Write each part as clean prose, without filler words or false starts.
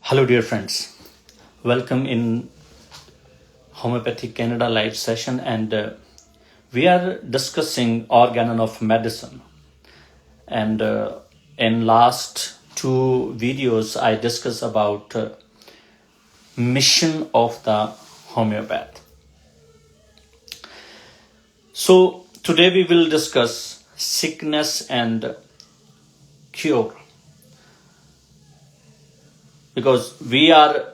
Hello, dear friends. Welcome in Homeopathy Canada live session, and we are discussing Organon of medicine. And in last two videos, I discussed about mission of the homeopath. So today we will discuss sickness and cure, because we are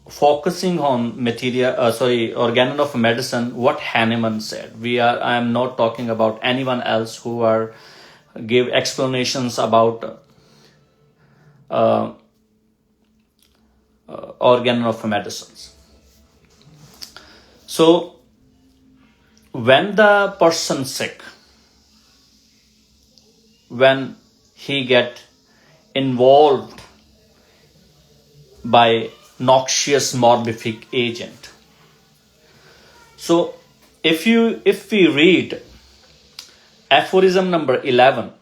focusing on Organon of medicine, what Hahnemann said. I am not talking about anyone else who are give explanations about organon of medicines. So when the person sick, when he get involved by noxious morbific agent. So if we read aphorism number 11,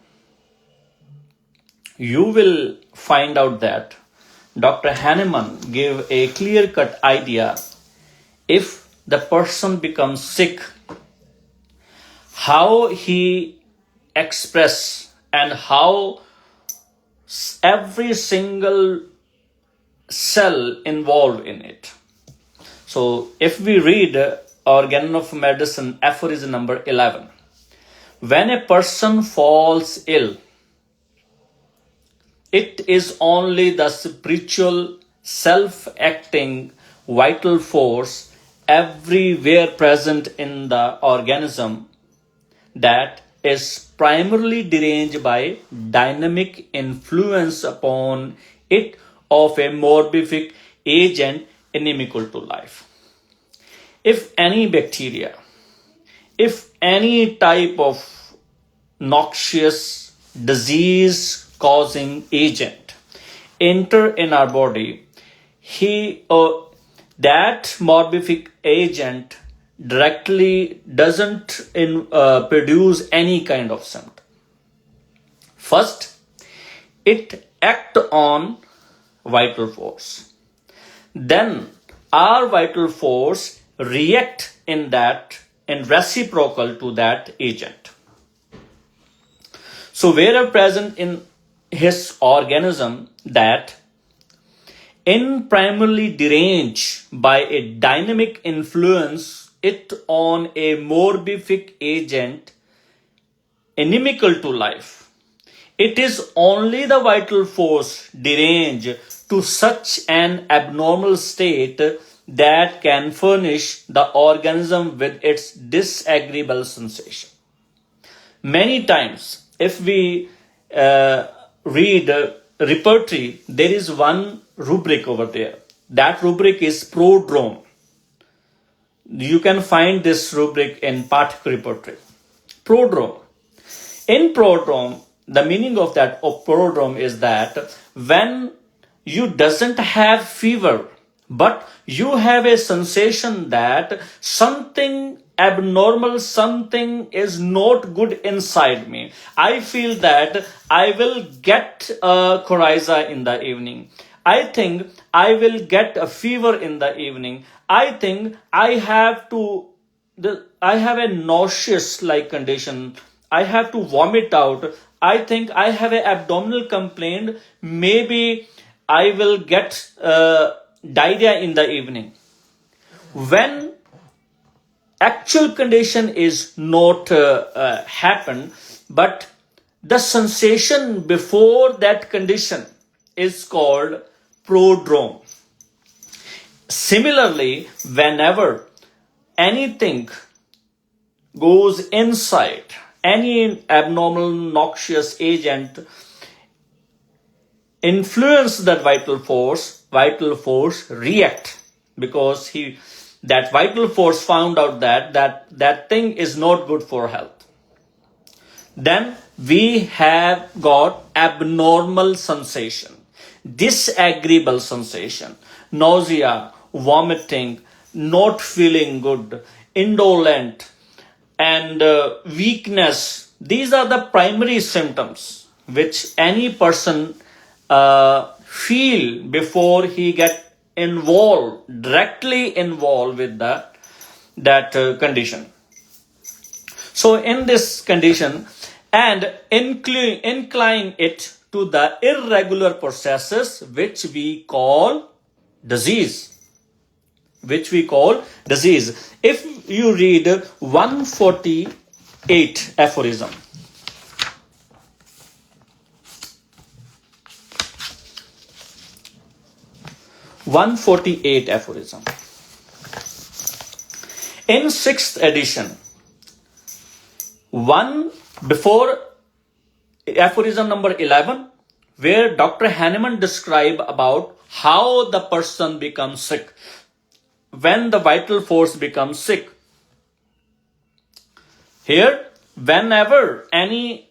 you will find out that Dr. Hahnemann gave a clear-cut idea. If the person becomes sick, how he express and how every single cell involved in it. So if we read Organon of medicine, aphorism number 11, when a person falls ill, it is only the spiritual self-acting vital force everywhere present in the organism that is primarily deranged by dynamic influence upon it of a morbific agent inimical to life. If any bacteria, if any type of noxious disease causing agent enter in our body, that morbific agent directly doesn't produce any kind of symptom. First, it act on vital force. Then our vital force react in reciprocal to that agent. So wherever present in his organism that in primarily deranged by a dynamic influence it on a morbific agent inimical to life, it is only the vital force deranged to such an abnormal state that can furnish the organism with its disagreeable sensation. Many times, if we read repertory, there is one rubric over there. That rubric is prodrome. You can find this rubric in Pathak repertory. Prodrome. In prodrome, the meaning of that prodrome is that when you doesn't have fever, but you have a sensation that something abnormal, something is not good inside me. I feel that I will get a coryza in the evening. I think I will get a fever in the evening. I think I have a nauseous like condition. I have to vomit out. I think I have an abdominal complaint. Maybe I will get diarrhea in the evening. When actual condition is not happen, but the sensation before that condition is called prodrome. Similarly, whenever anything goes inside, any abnormal noxious agent influence that vital force react, because that vital force found out that thing is not good for health. Then we have got abnormal sensation, disagreeable sensation, nausea, vomiting, not feeling good, indolent, and weakness. These are the primary symptoms which any person feel before he get directly involved with that condition. So in this condition, and incline it to the irregular processes which we call disease. If you read 148 aphorism, in sixth edition, before aphorism number 11, where Dr. Hahnemann described about how the person becomes sick, when the vital force becomes sick. Here, whenever any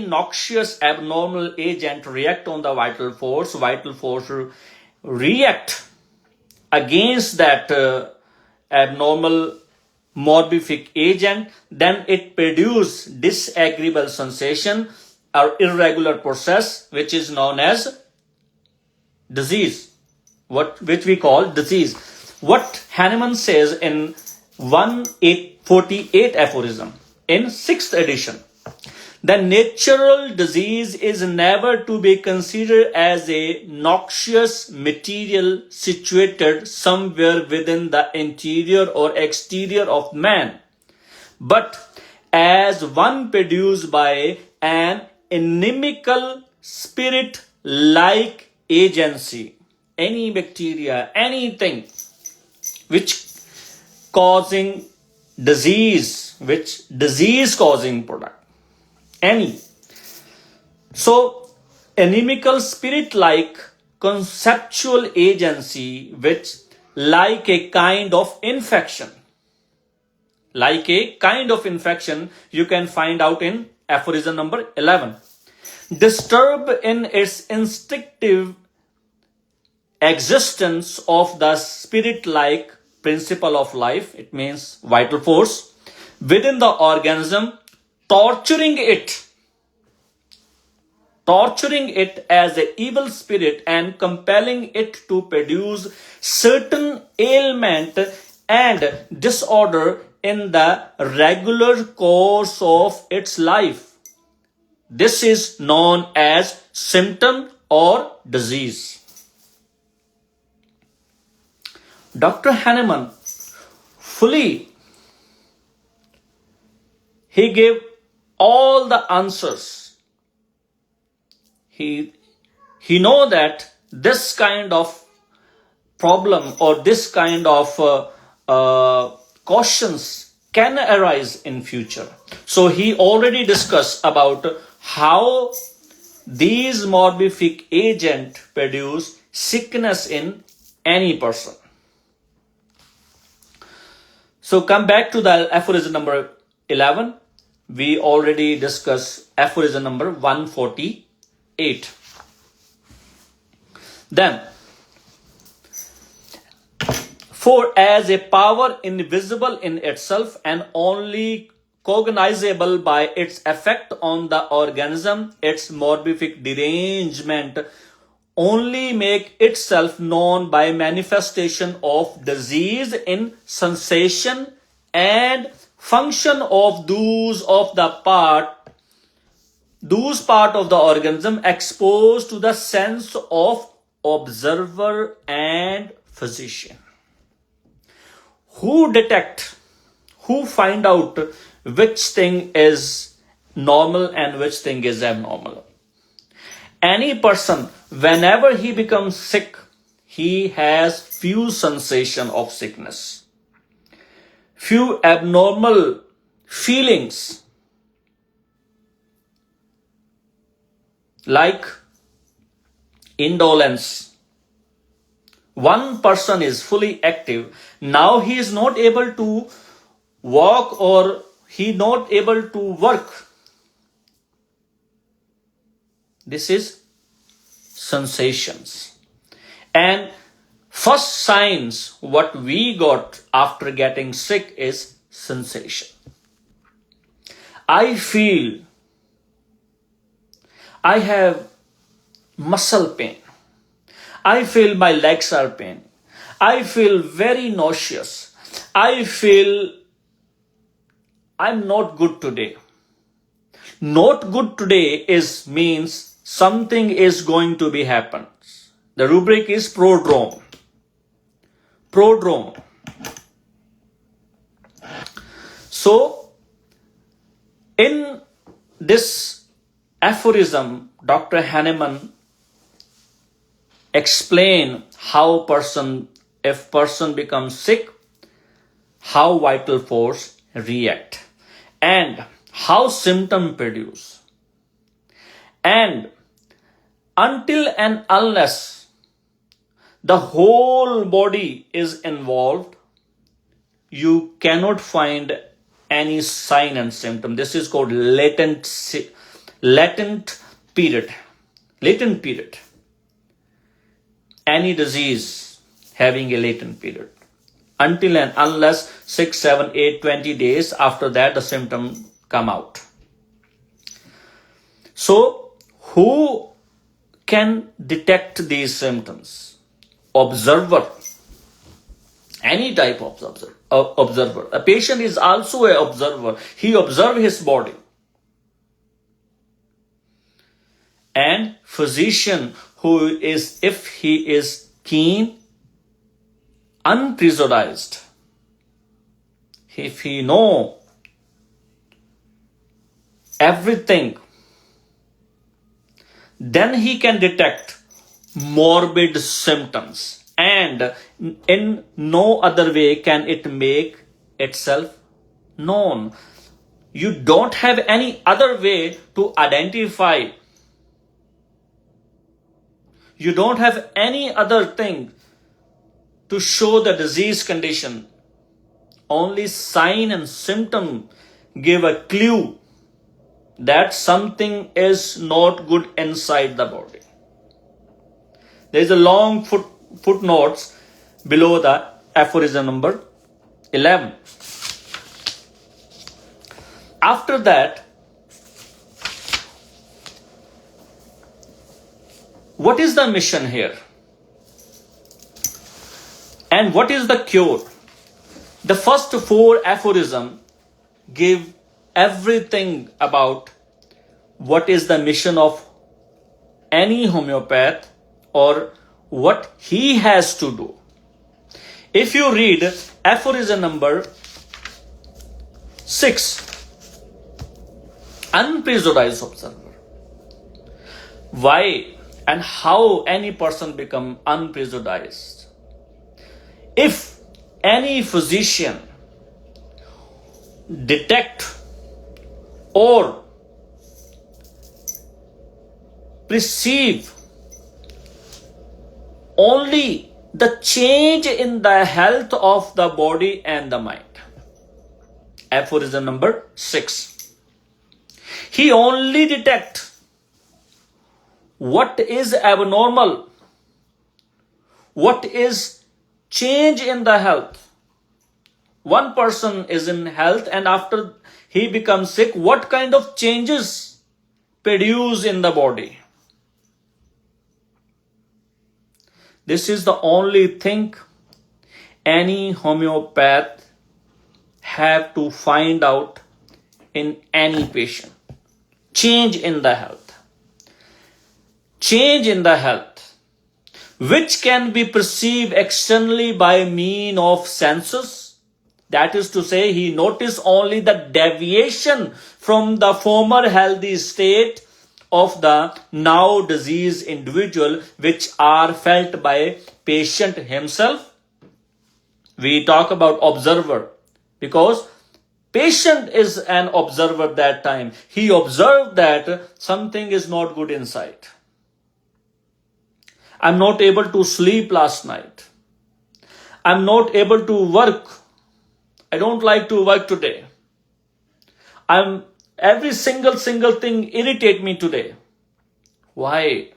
noxious abnormal agent react on the vital force react against that abnormal morbific agent, then it produce disagreeable sensation or irregular process, which is known as disease, which we call disease. What Hahnemann says in 148 aphorism in 6th edition, the natural disease is never to be considered as a noxious material situated somewhere within the interior or exterior of man, but as one produced by an inimical spirit-like agency, any bacteria, anything which causing disease, which disease causing product, any. So inimical spirit-like conceptual agency, which like a kind of infection, you can find out in aphorism number 11. Disturb in its instinctive existence of the spirit-like principle of life, it means vital force, within the organism, torturing it as an evil spirit and compelling it to produce certain ailment and disorder in the regular course of its life. This is known as symptom or disease. Dr. Hahnemann he gave all the answers. He know that this kind of problem or this kind of cautions can arise in future. So he already discussed about how these morbific agents produce sickness in any person. So come back to the aphorism number 11. We already discussed aphorism number 148. Then, for as a power invisible in itself and only cognizable by its effect on the organism, its morbific derangement only make itself known by manifestation of disease in sensation and function of those part of the organism exposed to the sense of observer and physician, who find out which thing is normal and which thing is abnormal. Any person, whenever he becomes sick, he has few sensation of sickness, few abnormal feelings, like indolence. One person is fully active. Now he is not able to walk or he not able to work. This is sensations. And first signs what we got after getting sick is sensation. I feel I have muscle pain. I feel my legs are pain. I feel very nauseous. I feel I'm not good today. Not good today is means something is going to be happen. The rubric is prodrome. Prodrome. So, in this aphorism, Dr. Hahnemann explain how if person becomes sick, how vital force react, and how symptom produce. And until and unless the whole body is involved, you cannot find any sign and symptom. This is called latent period. Latent period. Any disease having a latent period. Until and unless 6, 7, 8, 20 days after that the symptom come out. So, who can detect these symptoms? Observer. Any type of observer. A patient is also an observer. He observes his body. And physician who is, if he is keen, unprejudiced, if he know everything, then he can detect morbid symptoms. And in no other way can it make itself known. You don't have any other way to identify. You don't have any other thing to show the disease condition. Only sign and symptom give a clue that something is not good inside the body. There is a long footnotes below the aphorism number 11. After that, what is the mission here? And what is the cure? The first 4 aphorisms give everything about what is the mission of any homeopath or what he has to do. If you read aphorism number 6, unprejudiced observer. Why and how any person become unprejudiced? If any physician detect or perceive only the change in the health of the body and the mind. Aphorism number 6. He only detects what is abnormal, what is change in the health. One person is in health and after he becomes sick, what kind of changes produce in the body? This is the only thing any homeopath have to find out in any patient. Change in the health. Change in the health, which can be perceived externally by mean of senses. That is to say, he notice only the deviation from the former healthy state of the now diseased individual, which are felt by patient himself. We talk about observer because patient is an observer that time. He observed that something is not good inside. I'm not able to sleep last night. I'm not able to work. I don't like to work today. Every single thing irritate me today. Why?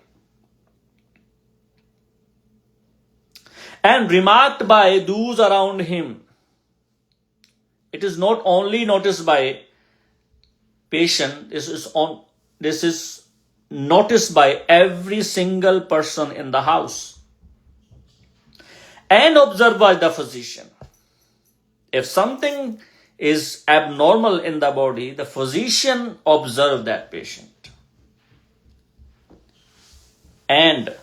And remarked by those around him. It is not only noticed by patient, this is noticed by every single person in the house. and observed by the physician. If something is abnormal in the body, the physician observes that patient. And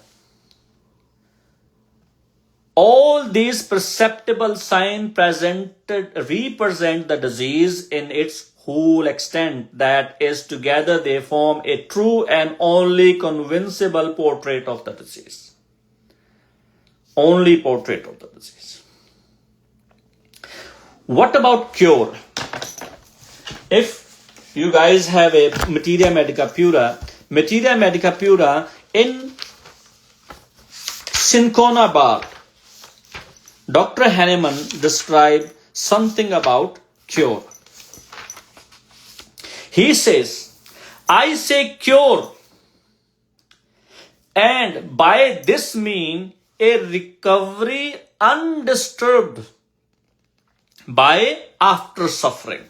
all these perceptible signs represent the disease in its whole extent. That is, together they form a true and only convincible portrait of the disease. Only portrait of the disease. What about cure? If you guys have a Materia Medica Pura in cinchona bark, Dr. Hahnemann described something about cure. He says, I say cure, and by this mean a recovery undisturbed by after suffering.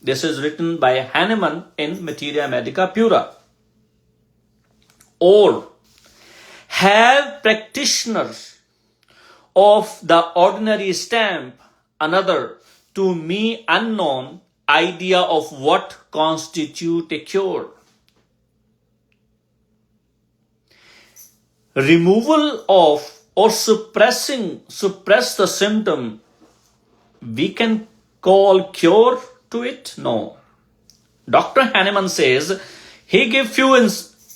This is written by Hahnemann in Materia Medica Pura. Or have practitioners of the ordinary stamp another, to me unknown, idea of what constitute a cure. Removal of or suppress the symptom, we can call cure to it? No. Dr. Hahnemann says, he gave few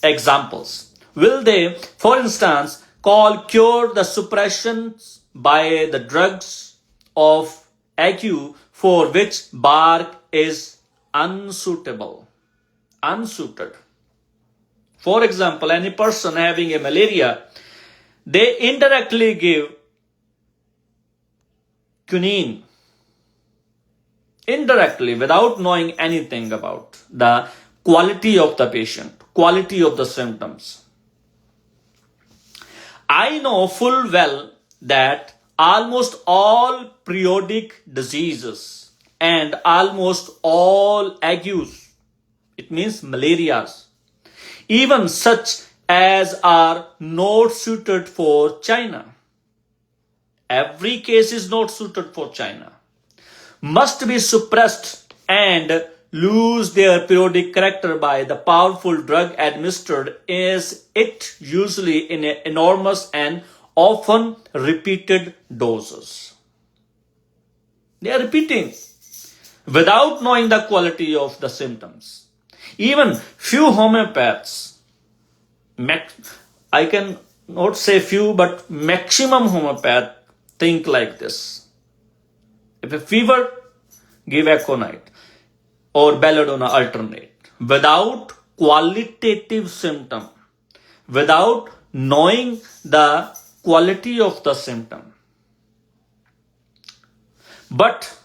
examples. Will they, for instance, call cure the suppression by the drugs of ague for which bark is unsuited? For example, any person having a malaria, they indirectly give quinine, indirectly, without knowing anything about the quality of the patient, quality of the symptoms. I know full well that almost all periodic diseases and almost all agues, it means malarias, even such as are not suited for China. Every case is not suited for China. Must be suppressed and lose their periodic character by the powerful drug administered, is it usually in enormous and often repeated doses. They are repeating without knowing the quality of the symptoms. Even few homeopaths, I can not say few, but maximum homeopath think like this. If a fever, give aconite or belladonna alternate, without qualitative symptom, without knowing the quality of the symptom. But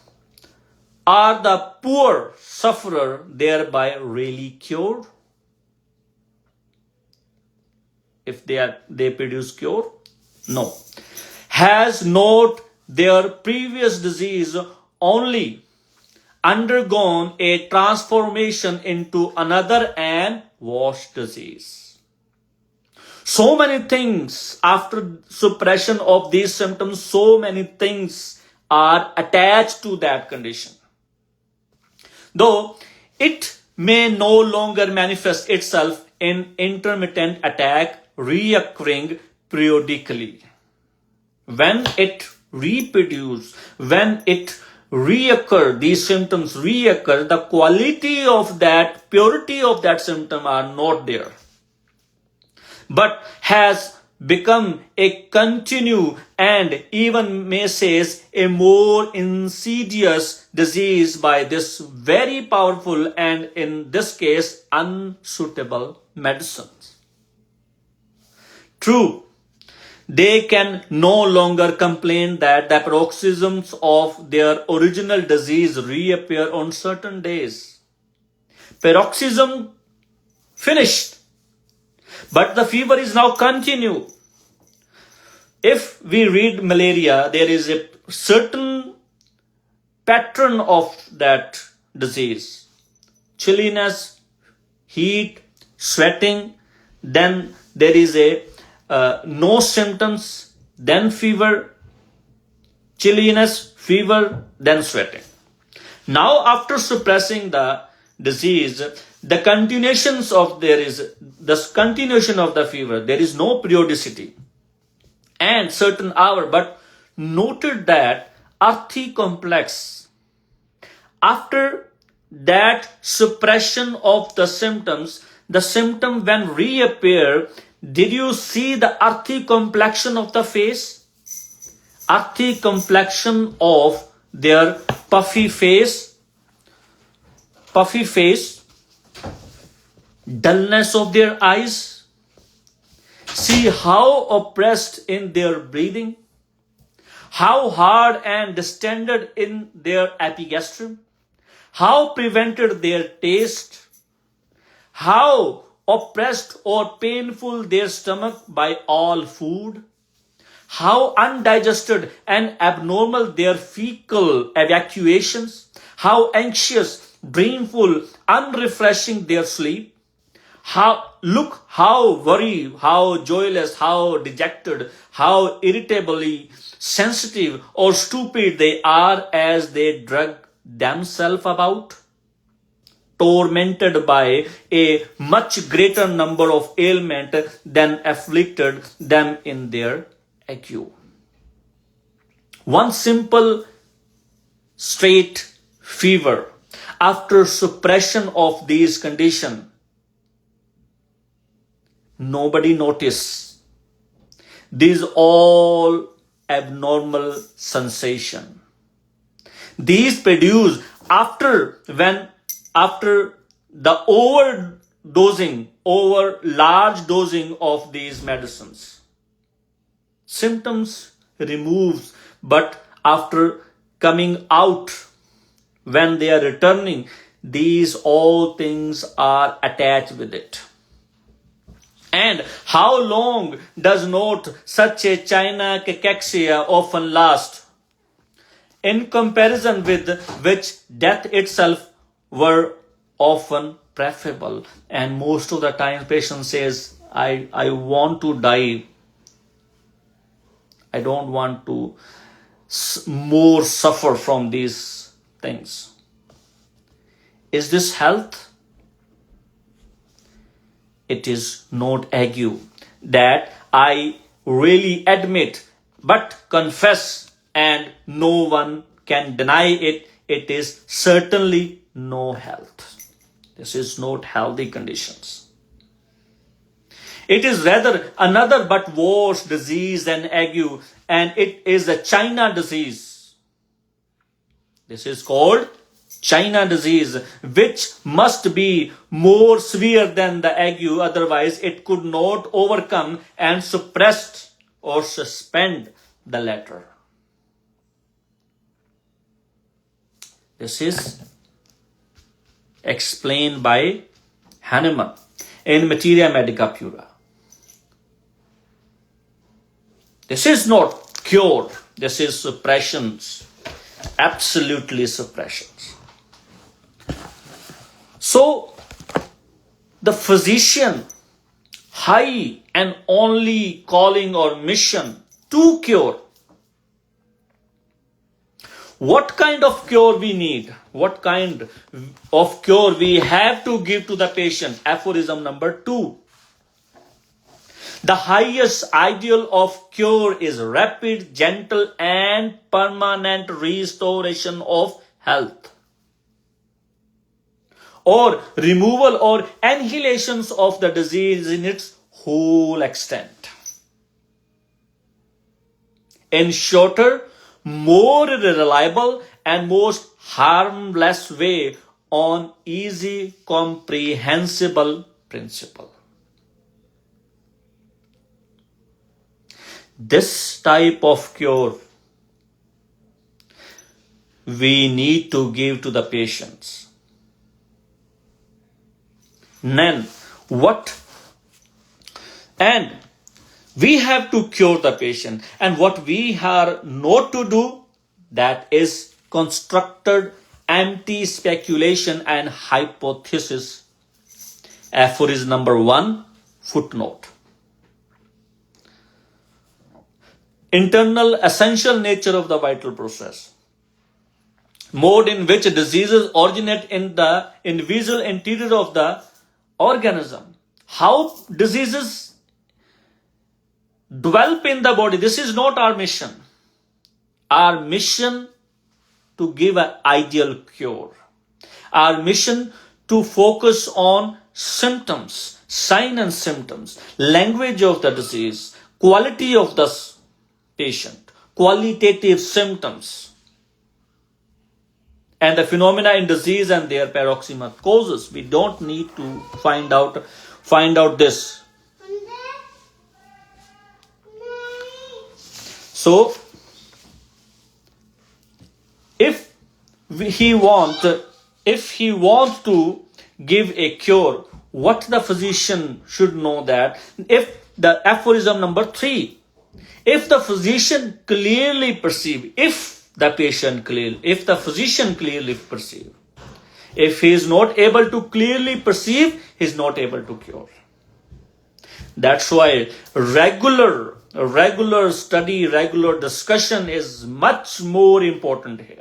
are the poor sufferer thereby really cured? If they produce cure? No. Has not their previous disease only undergone a transformation into another and worse disease? So many things after suppression of these symptoms, so many things are attached to that condition. Though it may no longer manifest itself in intermittent attack reoccurring periodically. When it reproduces, when it reoccur, these symptoms reoccur, the quality of that, purity of that symptom are not there, but has become a continue and even may says a more insidious disease by this very powerful and in this case unsuitable medicines. True, they can no longer complain that the paroxysms of their original disease reappear on certain days. Paroxysm finished, but the fever is now continue. If we read malaria, there is a certain pattern of that disease. Chilliness, heat, sweating, then there is a no symptoms, then fever, chilliness, fever, then sweating. Now, after suppressing the disease, the continuation of the fever. There is no periodicity and certain hour, but noted that earthy complex. After that suppression of the symptom when reappear, did you see the earthy complexion of the face? Earthy complexion of their puffy face, dullness of their eyes. See how oppressed in their breathing, how hard and distended in their epigastrium, how prevented their taste, how oppressed or painful their stomach by all food, how undigested and abnormal their fecal evacuations, how anxious, dreamful, unrefreshing their sleep, how worried, how joyless, how dejected, how irritably sensitive or stupid they are as they drag themselves about, tormented by a much greater number of ailments than afflicted them in their ague. One simple straight fever after suppression of these conditions, nobody notice. These all abnormal sensation. These produce after the large dosing of these medicines. Symptoms removes, but after coming out, when they are returning, these all things are attached with it. And how long does not such a China cachexia often last? In comparison with which death itself were often preferable. And most of the time patient says, I want to die. I don't want to more suffer from these things. Is this health? It is not ague. That I really admit, but confess, and no one can deny it. It is certainly no health. This is not healthy conditions. It is rather another but worse disease than ague, and it is a China disease. This is called China disease, which must be more severe than the ague, otherwise it could not overcome and suppress or suspend the latter. This is explained by Hahnemann in Materia Medica Pura. This is not cure, this is suppressions, absolutely suppressions. So, the physician, high and only calling or mission to cure. What kind of cure we need? What kind of cure we have to give to the patient? Aphorism number 2. The highest ideal of cure is rapid, gentle, and permanent restoration of health, or removal or annihilation of the disease in its whole extent. In shorter, more reliable, and most harmless way, on easy comprehensible principle. This type of cure we need to give to the patients. Then what? And we have to cure the patient. And what we are not to do, that is constructed empty speculation and hypothesis. Aphorism number 1, footnote. internal essential nature of the vital process, mode in which diseases originate in the invisible interior of the organism, how diseases develop in the body. This is not our mission. Our mission to give an ideal cure. Our mission to focus on symptoms, sign and symptoms, language of the disease, quality of the patient, qualitative symptoms, and the phenomena in disease and their paroxysmal causes. We don't need to find out this. So, if he wants to give a cure, what the physician should know that if the aphorism number 3, if the physician clearly perceive, if the physician clearly perceive, if he is not able to clearly perceive, he is not able to cure. That's why regular study, regular discussion is much more important here.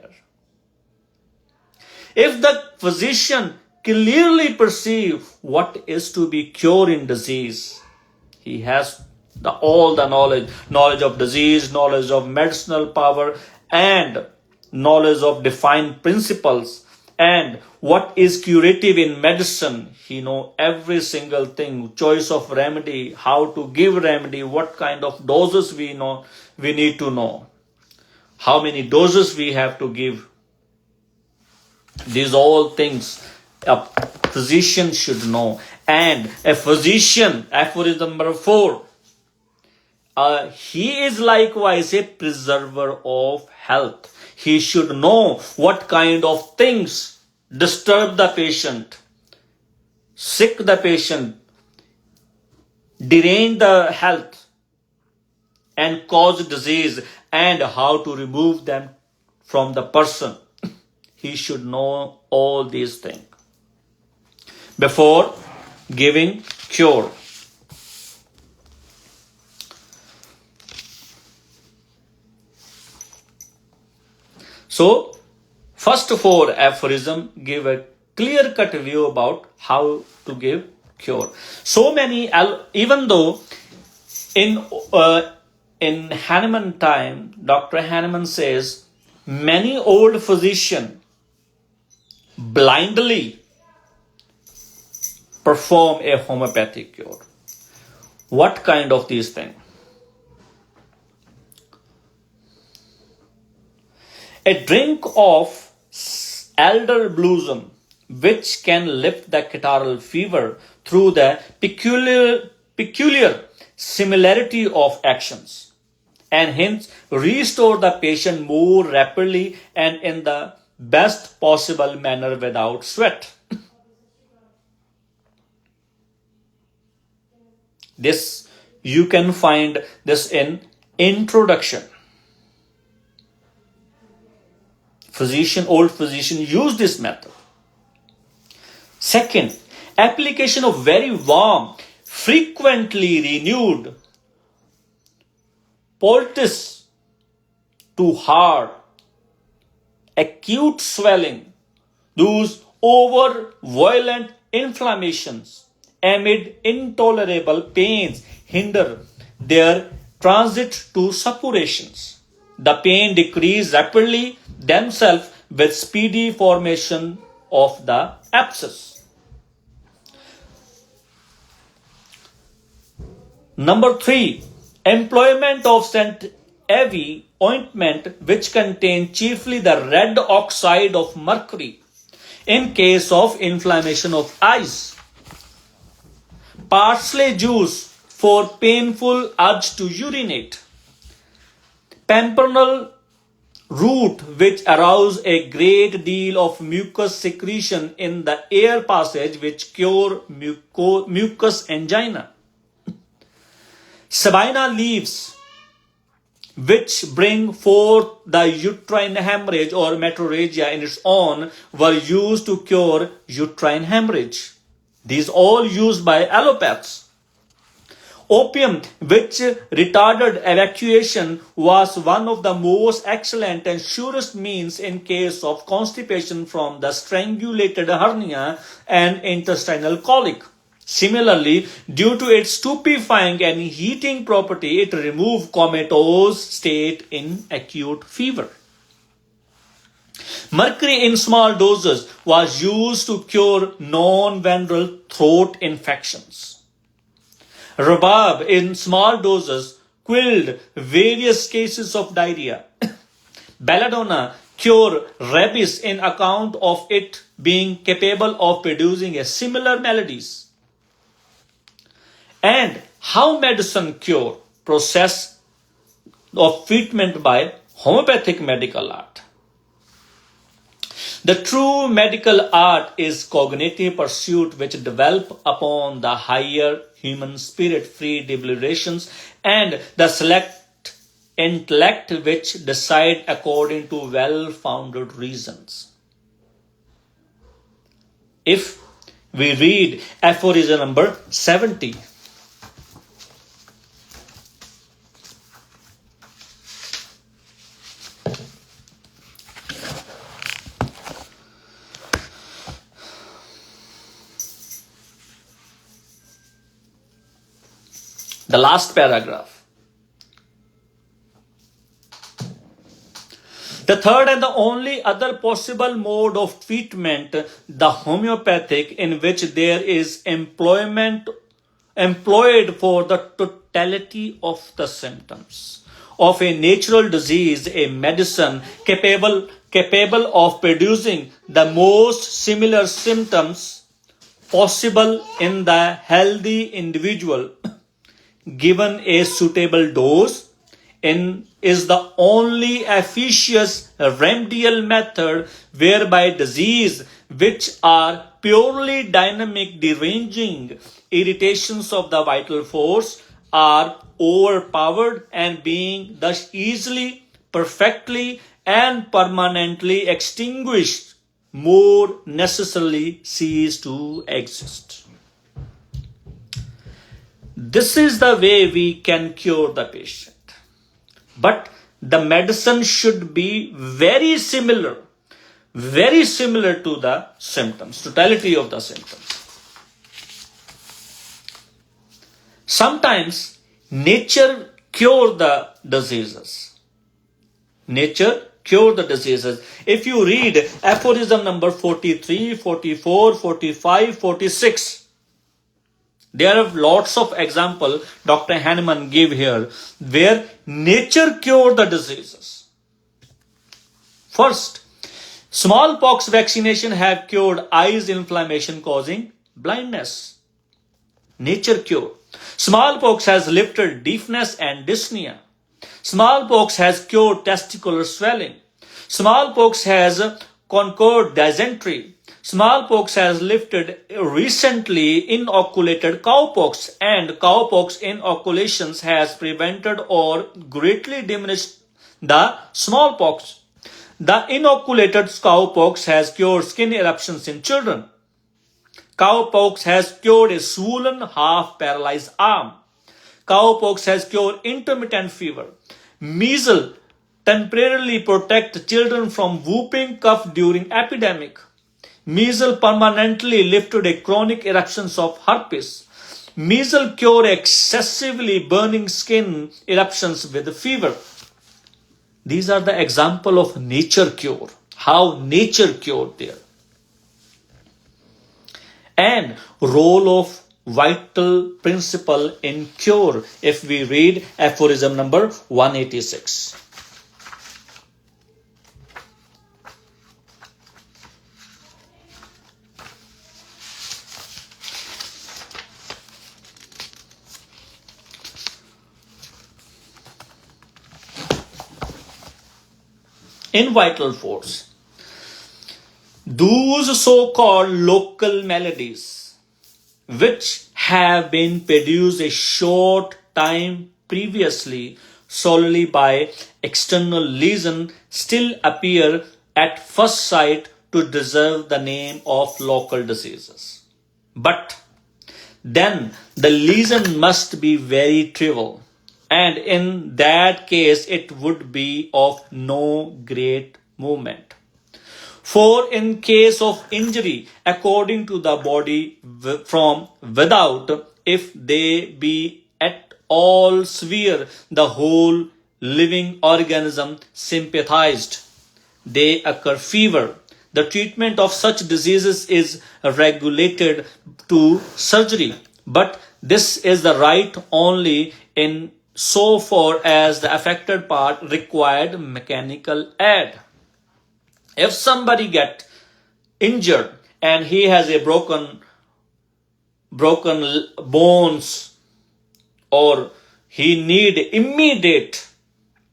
If the physician clearly perceive what is to be cured in disease, he has all the knowledge of disease, knowledge of medicinal power, and knowledge of defined principles, and what is curative in medicine. He know every single thing, choice of remedy, how to give remedy, what kind of doses we need to know, how many doses we have to give. These all things a physician should know. And a physician, aphorism number 4, he is likewise a preserver of health. He should know what kind of things disturb the patient, sick the patient, derange the health, and cause disease, and how to remove them from the person. He should know all these things before giving cure. So, first 4 aphorisms give a clear-cut view about how to give cure. So many, even though in Hahnemann time, Dr. Hahnemann says, many old physicians blindly perform a homeopathic cure. What kind of these things? A drink of elder blossom, which can lift the catarrhal fever through the peculiar similarity of actions, and hence restore the patient more rapidly and in the best possible manner without sweat. This, you can find this in introduction. Old physician use this method. Second, application of very warm, frequently renewed poultice to hard, acute swelling, those over violent inflammations amid intolerable pains hinder their transit to suppurations. The pain decrease rapidly themselves with speedy formation of the abscess. Number 3, employment of St. Evie ointment, which contain chiefly the red oxide of mercury in case of inflammation of eyes. Parsley juice for painful urge to urinate. Pimpernel root, which arouse a great deal of mucus secretion in the air passage, which cure mucus angina. Sabina leaves, which bring forth the uterine hemorrhage or metrorrhagia in its own, were used to cure uterine hemorrhage. These all used by allopaths. Opium, which retarded evacuation, was one of the most excellent and surest means in case of constipation from the strangulated hernia and intestinal colic. Similarly, due to its stupefying and heating property, it removed comatose state in acute fever. Mercury in small doses was used to cure non-venereal throat infections. Rhubarb in small doses quelled various cases of diarrhea. Belladonna cured rabies in account of it being capable of producing a similar maladies. And how medicine cure process of treatment by homeopathic medical art. The true medical art is cognitive pursuit which develop upon the higher human spirit-free deliberations and the select intellect which decide according to well-founded reasons. If we read aphorism number 70, the last paragraph. The third and the only other possible mode of treatment, the homeopathic, in which there is employed for the totality of the symptoms of a natural disease, a medicine capable of producing the most similar symptoms possible in the healthy individual given a suitable dose, is the only efficacious remedial method whereby disease which are purely dynamic deranging irritations of the vital force are overpowered and being thus easily, perfectly and permanently extinguished, more necessarily cease to exist. This is the way we can cure the patient. But the medicine should be very similar to the symptoms, totality of the symptoms. Sometimes nature cure the diseases. If you read aphorism number 43, 44, 45, 46, there are lots of examples Dr. Hahnemann gave here where nature cured the diseases. First, smallpox vaccination have cured eyes inflammation causing blindness. Nature cure. Smallpox has lifted deafness and dyspnea. Smallpox has cured testicular swelling. Smallpox has conquered dysentery. Smallpox has lifted recently inoculated cowpox, and cowpox inoculations has prevented or greatly diminished the smallpox. The inoculated cowpox has cured skin eruptions in children. Cowpox has cured a swollen, half-paralyzed arm. Cowpox has cured intermittent fever. Measles temporarily protect children from whooping cough during epidemic. Measles permanently lifted a chronic eruptions of herpes. Measles cure excessively burning skin eruptions with fever. These are the example of nature cure. How nature cured there. And role of vital principle in cure if we read aphorism number 186. In vital force, those so-called local maladies which have been produced a short time previously solely by external lesion still appear at first sight to deserve the name of local diseases. But then the lesion must be very trivial. And in that case, it would be of no great moment. For in case of injury, according to the body from without, if they be at all severe, the whole living organism sympathized. They occur fever. The treatment of such diseases is regulated to surgery, but this is the right only in so far as the affected part required mechanical aid. If somebody get injured and he has a broken bones, or he need immediate,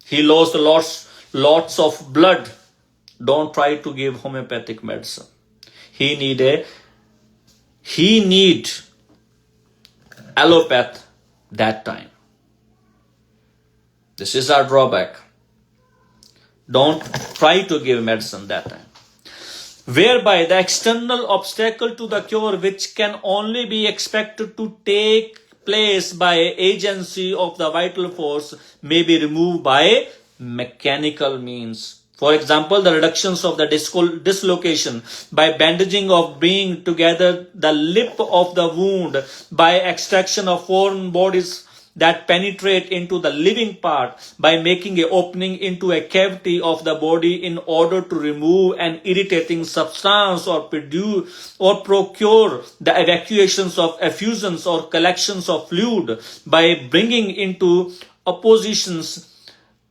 he lost lots of blood, don't try to give homeopathic medicine. He need allopath that time. This is our drawback. Don't try to give medicine that time. Whereby the external obstacle to the cure, which can only be expected to take place by agency of the vital force, may be removed by mechanical means. For example, the reductions of the dislocation by bandaging of bringing together the lip of the wound, by extraction of foreign bodies that penetrate into the living part, by making an opening into a cavity of the body in order to remove an irritating substance or produce or procure the evacuations of effusions or collections of fluid, by bringing into oppositions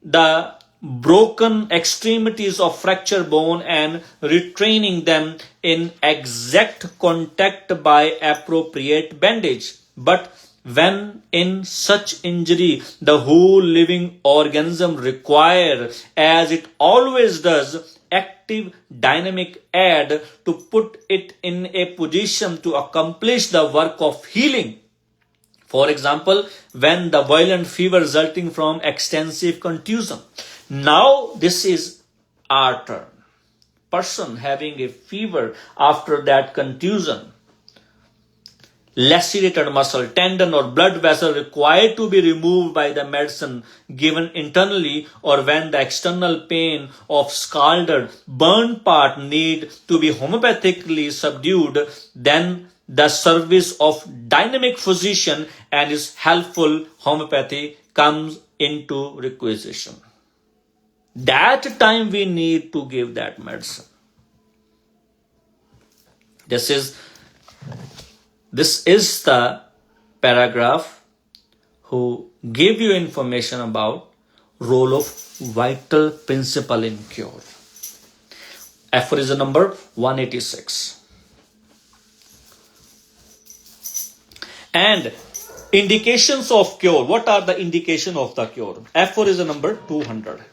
the broken extremities of fractured bone and retraining them in exact contact by appropriate bandage. But when in such injury the whole living organism require, as it always does, active dynamic aid to put it in a position to accomplish the work of healing. For example, when the violent fever resulting from extensive contusion. Now this is our turn. Person having a fever after that contusion, lacerated muscle, tendon or blood vessel required to be removed by the medicine given internally, or when the external pain of scalded, burned part need to be homeopathically subdued, then the service of dynamic physician and his helpful homeopathy comes into requisition. That time we need to give that medicine. This is the paragraph who give you information about role of vital principle in cure. Aphorism number 186. And indications of cure. What are the indications of the cure? Aphorism number 200.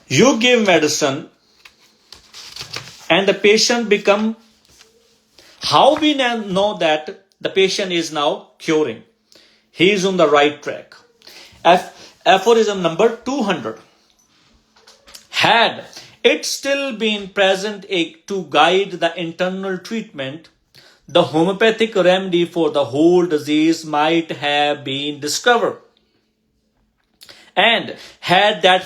You give medicine and the patient become, how we know that the patient is now curing? He is on the right track. Aphorism number 200. Had it still been present to guide the internal treatment, the homeopathic remedy for the whole disease might have been discovered. And had that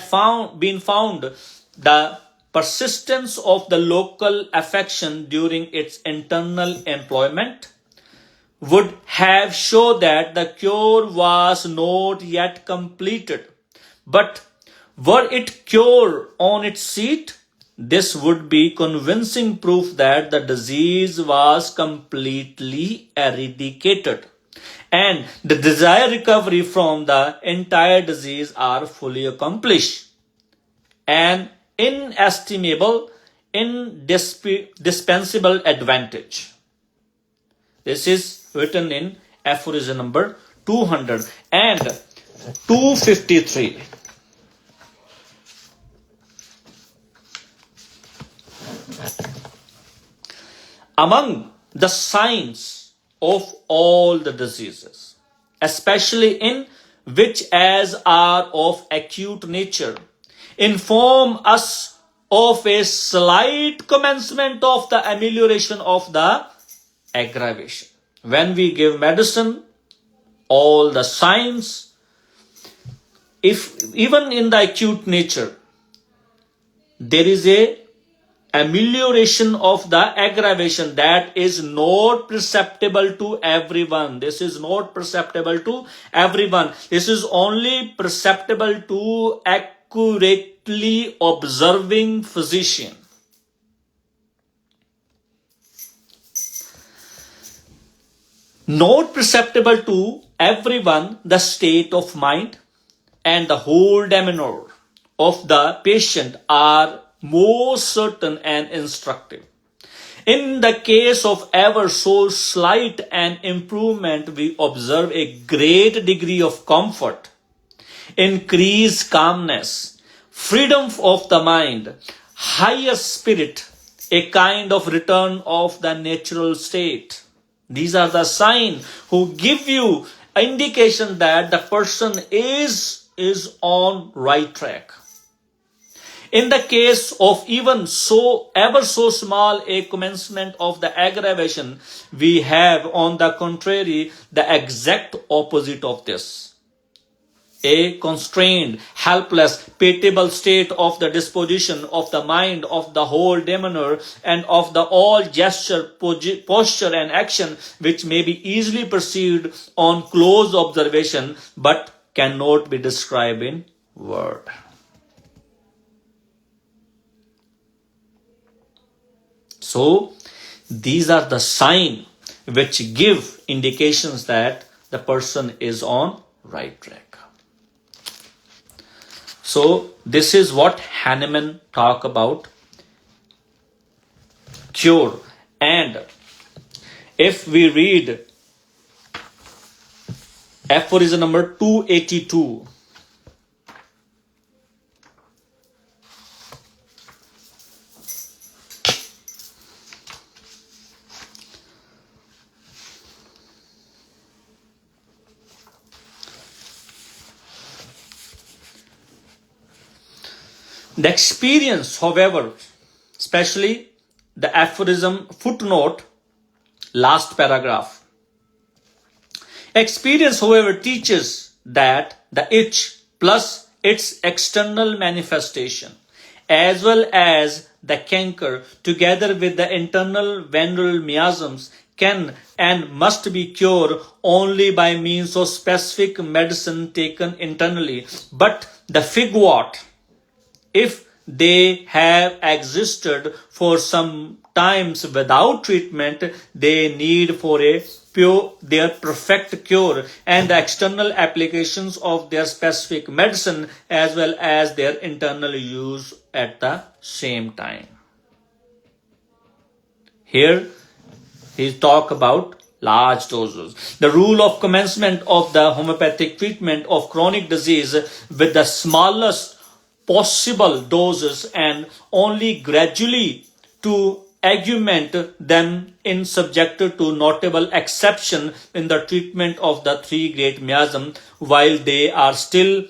been found, the persistence of the local affection during its internal employment would have shown that the cure was not yet completed. But were it cure on its seat, this would be convincing proof that the disease was completely eradicated, and the desired recovery from the entire disease are fully accomplished. An inestimable, indispensable advantage. This is written in aphorism number 200 and 253. Among the signs of all the diseases, especially in which as are of acute nature, inform us of a slight commencement of the amelioration of the aggravation. When we give medicine, all the signs, if even in the acute nature, there is a amelioration of the aggravation that is not perceptible to everyone. This is not perceptible to everyone. This is only perceptible to accurately observing physician. Not perceptible to everyone, the state of mind and the whole demeanor of the patient are most certain and instructive. In the case of ever so slight an improvement, we observe a great degree of comfort, increased calmness, freedom of the mind, higher spirit, a kind of return of the natural state. These are the signs who give you indication that the person is on right track. In the case of even so ever so small a commencement of the aggravation, we have on the contrary the exact opposite of this. A constrained, helpless, pitiable state of the disposition of the mind, of the whole demeanor, and of the all gesture, posture, and action, which may be easily perceived on close observation, but cannot be described in word. So, these are the signs which give indications that the person is on right track. So, this is what Hahnemann talk about cure. And if we read aphorism number 282, the experience, however, especially the aphorism footnote, last paragraph. Experience, however, teaches that the itch plus its external manifestation, as well as the canker, together with the internal venereal miasms, can and must be cured only by means of specific medicine taken internally. But the figwort, if they have existed for some times without treatment, they need for their perfect cure and the external applications of their specific medicine as well as their internal use at the same time. Here he talk about large doses. The rule of commencement of the homeopathic treatment of chronic disease with the smallest possible doses and only gradually to augment them in subjected to notable exception in the treatment of the three great miasms while they are still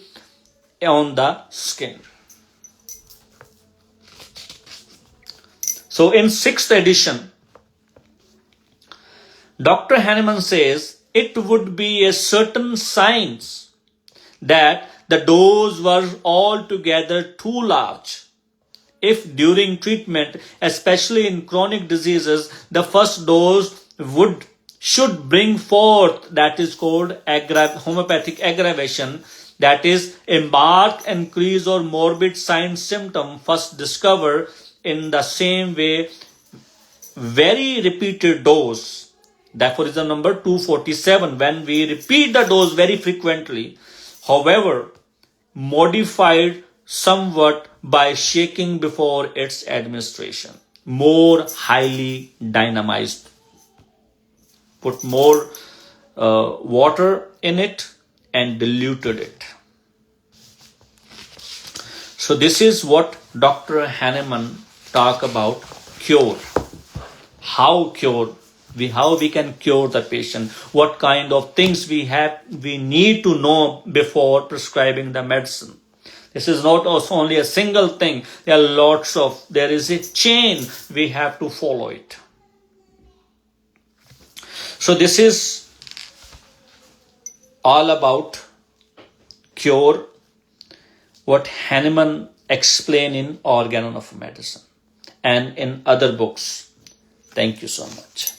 on the skin. So in 6th edition, Dr. Hahnemann says it would be a certain science that the dose was altogether too large. If during treatment, especially in chronic diseases, the first dose should bring forth that is called homeopathic aggravation, that is a marked increase or morbid sign symptom first discovered in the same way, very repeated dose. Therefore is the number 247, when we repeat the dose very frequently, however, modified somewhat by shaking before its administration, more highly dynamized. Put more water in it and diluted it. So this is what Dr. Hahnemann talk about cure. How we can cure the patient, what kind of things we need to know before prescribing the medicine. This is not also only a single thing. There is a chain. We have to follow it. So this is all about cure, what Hahnemann explained in Organon of Medicine and in other books. Thank you so much.